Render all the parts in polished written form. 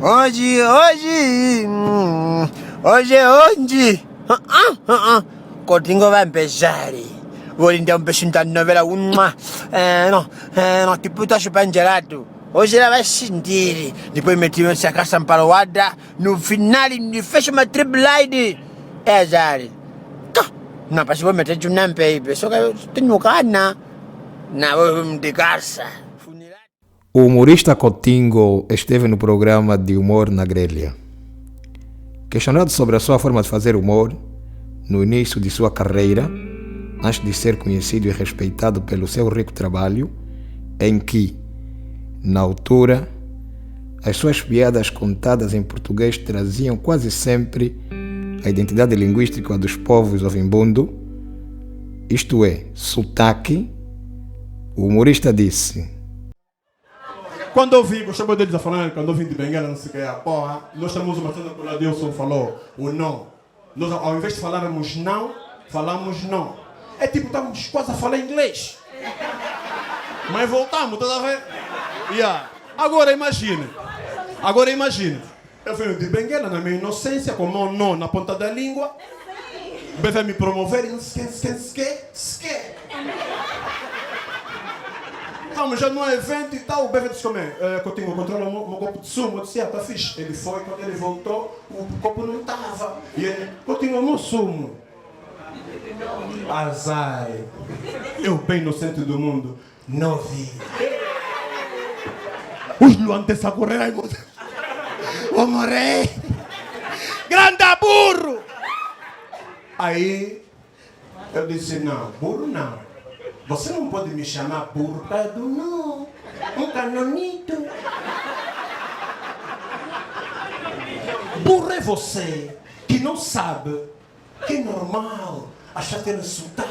Hoje é onde? Coutinho vai empezar. Vou então apresentar novela uma. Não, tipo, tá chupando gelato. Hoje ela vai sentir. Depois meti essa caça paraguada. No final, fecha uma triplide. É, Zari. Não, mas vou meter de um nampe aí. Só que eu tenho cana. Não, vou de caça. O humorista Coutinho esteve no programa de humor na grelha. Questionado sobre a sua forma de fazer humor no início de sua carreira, antes de ser conhecido e respeitado pelo seu rico trabalho, em que, na altura, as suas piadas contadas em português traziam quase sempre a identidade linguística dos povos ovimbundo, isto é, sotaque, o humorista disse: quando eu vi, gostava deles a falar, quando eu vim de Benguela, não sei o que, porra, nós estamos uma cena que o Ladilson falou, o não. Nós, ao invés de falarmos não, falamos não. É tipo, estamos quase a falar inglês. Mas voltamos, toda vez. Yeah. Agora imagine. Eu venho de Benguela, na minha inocência, com o não na ponta da língua. Vai me promover em ske. Estamos já num evento e tal, o Beve disse como Coutinho, controla o meu copo de sumo. Eu disse, tá fixe. Ele foi, quando ele voltou, o copo não estava. E ele, Coutinho, o meu sumo. Azar. Eu, bem inocente do mundo, não vi. Os luantes a correr, ai, vou morrer. Grande burro! Aí, eu disse, não, burro não. Você não pode me chamar burro, não. Um canonito. Burro é você que não sabe que é normal achar que tem sotaque.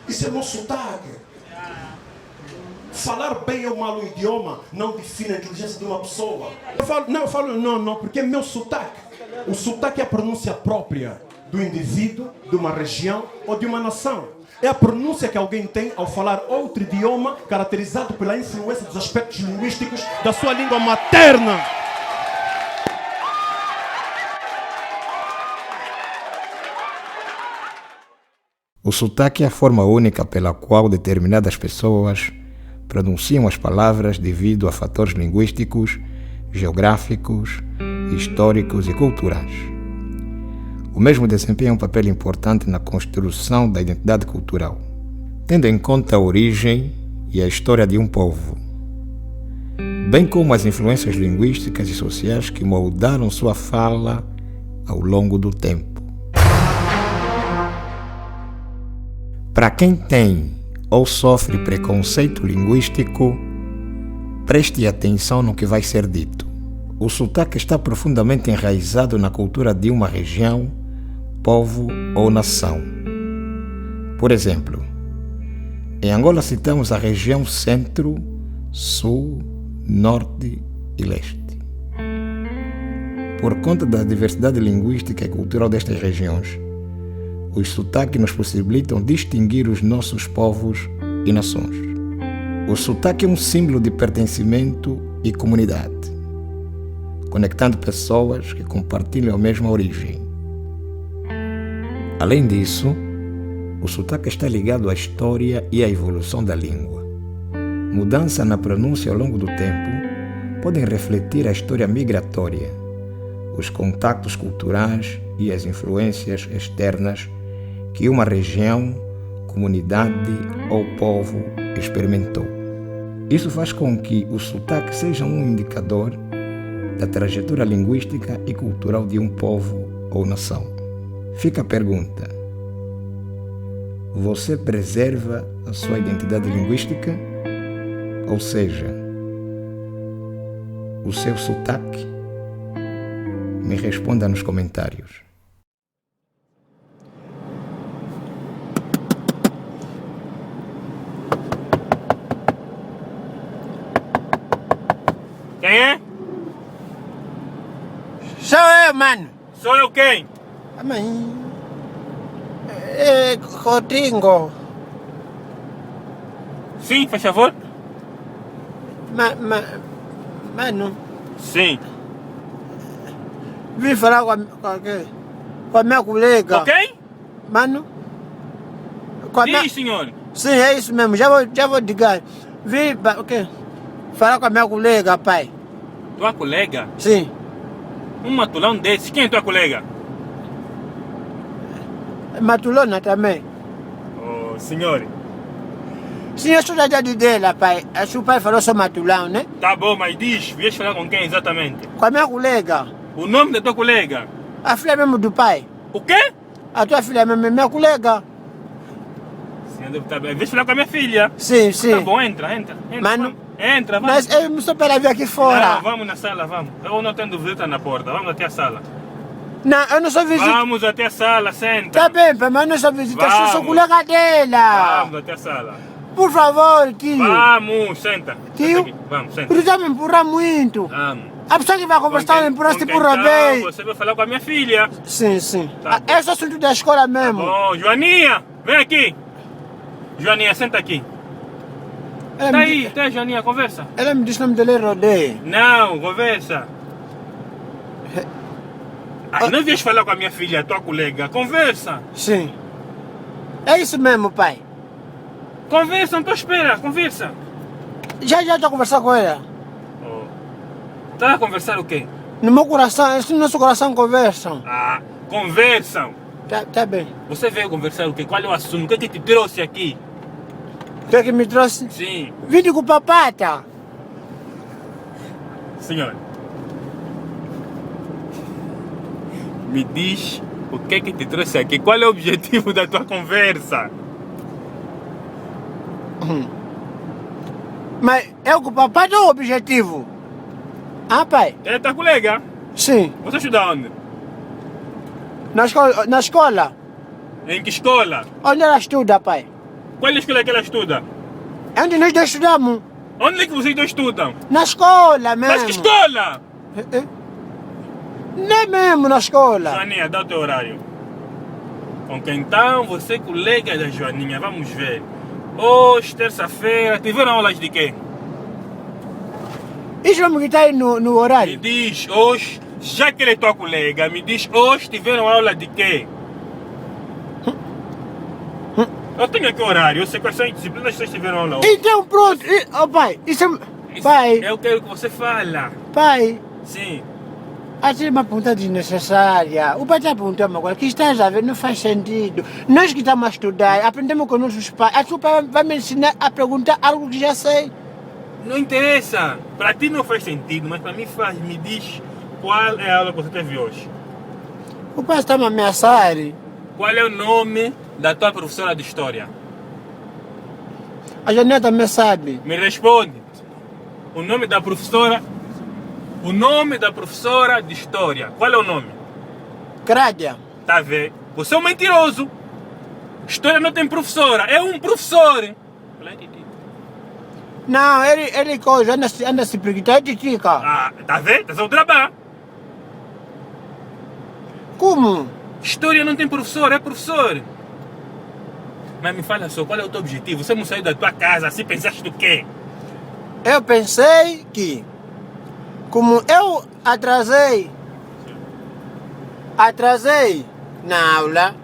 Isso é meu sotaque. Falar bem ou mal o idioma não define a inteligência de uma pessoa. Eu falo não, porque é meu sotaque. O sotaque é a pronúncia própria do indivíduo, de uma região ou de uma nação. É a pronúncia que alguém tem ao falar outro idioma, caracterizado pela influência dos aspectos linguísticos da sua língua materna. O sotaque é a forma única pela qual determinadas pessoas pronunciam as palavras devido a fatores linguísticos, geográficos, históricos e culturais. O mesmo desempenha um papel importante na construção da identidade cultural, tendo em conta a origem e a história de um povo, bem como as influências linguísticas e sociais que moldaram sua fala ao longo do tempo. Para quem tem ou sofre preconceito linguístico, preste atenção no que vai ser dito. O sotaque está profundamente enraizado na cultura de uma região, povo ou nação. Por exemplo, em Angola citamos a região centro, sul, norte e leste. Por conta da diversidade linguística e cultural destas regiões, os sotaques nos possibilitam distinguir os nossos povos e nações. O sotaque é um símbolo de pertencimento e comunidade, conectando pessoas que compartilham a mesma origem. Além disso, o sotaque está ligado à história e à evolução da língua. Mudança na pronúncia ao longo do tempo podem refletir a história migratória, os contactos culturais e as influências externas que uma região, comunidade ou povo experimentou. Isso faz com que o sotaque seja um indicador da trajetória linguística e cultural de um povo ou nação. Fica a pergunta: você preserva a sua identidade linguística? Ou seja, o seu sotaque? Me responda nos comentários. Quem é? Sou eu, mano. Sou eu quem? Mãe. É Coutinho. Sim, faz favor. Mano. Sim. Vim falar com a minha colega. Ok? Mano? Com a minha... Diz, senhor. Sim, é isso mesmo. Já vou ligar. Vim falar com a minha colega, pai. Tua colega? Sim. Um matulão desses. Quem é tua colega? Matulona também. Oh, senhor. Sim, eu sou da idade dela, pai. Acho que o pai falou só matulão, né? Tá bom, mas diz, vieste falar com quem exatamente? Com a minha colega. O nome da tua colega? A filha mesmo do pai. O quê? A tua filha mesmo é minha colega. Senhor deve estar bem. Vieste falar com a minha filha? Sim, sim. Tá bom, entra. Mano, Vamos. Entra, vamos. mas eu não sou para vir aqui fora. Não, vamos na sala, vamos. Eu não tenho visita na porta. Vamos até a sala. Não, eu não sou visita. Vamos até a sala, senta. Tá bem, pai, mas eu não sou visita. Eu sou Vamos. colega dela. Vamos até a sala. Por favor, tio. Vamos, senta. Tio? Senta aqui. Vamos, senta. Tu já me empurra muito. Vamos. A pessoa que vai conversar me empurra, se Com quem empurra tá? bem. Você vai falar com a minha filha. Sim, sim. Tá bom. É só assunto da escola mesmo. Bom, Joaninha, vem aqui. Joaninha, senta aqui. Ela Tá me aí, di- tá, Joaninha, conversa. Ela me disse o nome dele, Rodei. Não, conversa. Não vies falar com a minha filha, tua colega. Conversa. Sim. É isso mesmo, pai. Conversa, não estou à espera. Conversa. Já estou a conversar com ela. Oh. Tá a conversar o quê? No meu coração, no nosso coração conversam. Ah, conversam. Tá bem. Você veio conversar o quê? Qual é o assunto? O que te trouxe aqui? O que é que me trouxe? Sim, Vídeo com papata. senhor. Me diz o que te trouxe aqui? Qual é o objetivo da tua conversa? Mas eu com papata ou o objetivo? Ah, pai? É tua colega? Sim. Você estuda onde? Na escola. Em que escola? Onde ela estuda, pai? Qual é a escola que ela estuda? É onde nós dois estudamos. Onde é que vocês dois estudam? Na escola mesmo. Mas que escola? Não é mesmo na escola. Joaninha, dá o teu horário. Com quem então? Você é colega da Joaninha, vamos ver. Hoje, terça-feira, tiveram aulas de quê? Isso vamos que está aí no Me horário. diz hoje, já que ele é tua colega, me diz hoje tiveram aula de quê? Eu tenho aqui o horário, eu sei quais são as disciplinas que vocês tiveram aula hoje. Então pronto. Oh, pai, isso é... Pai, Eu quero que você fale. pai. Sim. Achei uma pergunta desnecessária. O pai está perguntando agora, que estás a ver, não faz sentido. Nós que estamos a estudar, aprendemos com nossos pais. Acho que o pai vai me ensinar a perguntar algo que já sei. Não interessa. Para ti não faz sentido, mas para mim faz. Me diz qual é a aula que você teve hoje. O pai está me ameaçar. Qual é o nome da tua professora de história? A Janeta também sabe. Me responde. O nome da professora. O nome da professora de história. Qual é o nome? Crádia. Tá vendo? Você é um mentiroso. História não tem professora. É um professor. Não, ele coisa, anda se preguiçar de tica. Ah, tá vendo? Tá seu trabalho. Como? História não tem professor, é professor. Mas me fala só, qual é o teu objetivo? Você não saiu da tua casa assim, pensaste do quê? Eu pensei que, como eu atrasei na aula,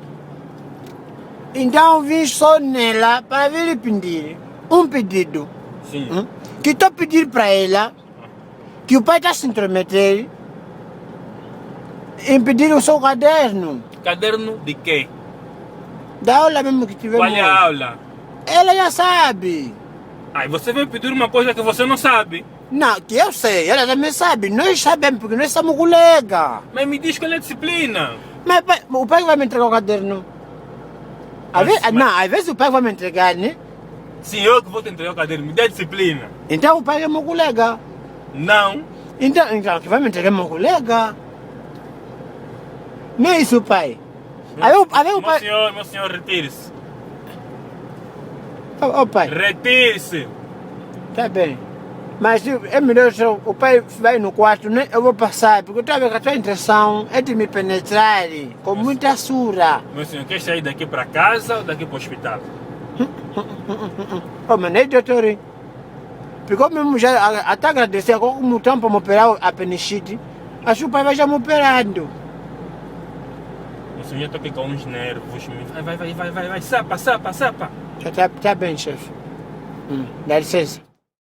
então vim só nela para vir lhe pedir um pedido. Sim. Que estou pedindo para ela, que o pai está se intrometer em pedir o seu caderno. Caderno de quê? Da aula mesmo que tivemos. Qual é a aula? Ela já sabe. Aí você veio pedir uma coisa que você não sabe. Não, que eu sei, ela também sabe. Nós sabemos, porque nós somos colegas. Mas me diz qual é a disciplina. Mas o pai vai me entregar o caderno. Não, às vezes o pai vai me entregar, né? Sim, eu que vou te entregar o caderno, me dê a disciplina. Então o pai é meu colega. Não. Então que vai me entregar é meu colega. Não é isso, pai. Aí o pai... Meu senhor, retire-se. Ô pai, Retire-se. tá bem. Mas é melhor se o pai vai no quarto, né? Eu vou passar, porque eu estava com a tua intenção é de me penetrar com muita sura. Meu senhor, quer sair daqui para casa ou daqui para o hospital? Ô, mas nem doutor, porque eu mesmo já até agradecer, agora como estão para me operar a apendicite, Acho que o pai vai já me operando. O senhor já está aqui com uns nervos. Vai, sapa. Já tá bem, chefe. Dá licença.